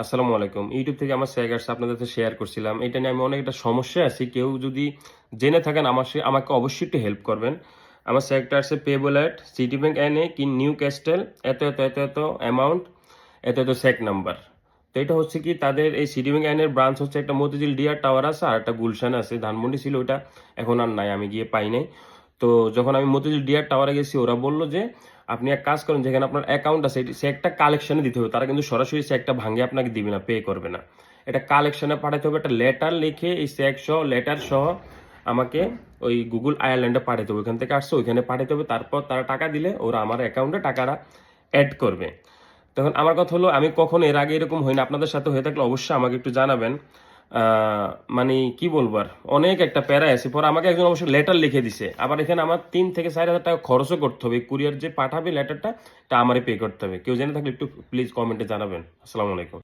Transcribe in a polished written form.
আসসালামু আলাইকুম। ইউটিউব থেকে আমার স্যাগ আসছে আপনাদের সাথে শেয়ার করছিলাম। এটা নিয়ে আমি অনেক একটা সমস্যায় আছি। কেউ যদি জেনে থাকেন আমাকে অবশ্যই একটু হেল্প করবেন। আমার স্যাগটা আসছে পেবল এট সিটিব্যাংক এনএ নিউ ক্যাস্টেল এত অ্যামাউন্ট এত স্যাগ নাম্বার। তো এটা হচ্ছে কি তাদের এই সিটিব্যাংক এর ব্রাঞ্চ হচ্ছে একটা মতিঝিল ডিয়ার টাওয়ার আছে আর একটা গুলশান আছে। ধানমন্ডি ছিল ওইটা এখন আর নাই। আমি গিয়ে পাই নাই। তো যখন আমি মতিঝিল ডিয়ার টাওয়ারে গেছি ওরা বলল যে আপনি এক কাজ করেন যেখানে আপনার অ্যাকাউন্ট আছে চেকটা কালেকশনে দিতে হবে। তারা কিন্তু সরাসরি চেকটা ভাঙে আপনাকে দিবে না, পে করবে না। এটা কালেকশনে পাঠাতে হবে, একটা লেটার লিখে এই চেক সহ লেটার সহ আমাকে ওই গুগল আয়ারল্যান্ডে পাঠাতে হবে। ওইখান থেকে আসছে ওইখানে পাঠাতে হবে। তারপর তারা টাকা দিলে ওরা আমার অ্যাকাউন্টে টাকাটা অ্যাড করবে। তখন আমার কথা হলো আমি কখনো এর আগে এরকম হয়নি। আপনাদের সাথে হয়ে থাকলে অবশ্যই আমাকে একটু জানাবেন। মানে কি বলবো আর, অনেক একটা প্যারায় আছে। পরে আমাকে একজন অবশ্য লেটার লিখে দিছে। আবার এখানে আমার 3 থেকে 4 হাজার টাকা খরচও করতে হবে। কুরিয়ার যে পাঠাবে লেটারটা এটা আমারই পে করতে হবে। কেউ জেনে থাকলে একটু প্লিজ কমেন্টে জানাবেন। আসসালামু আলাইকুম।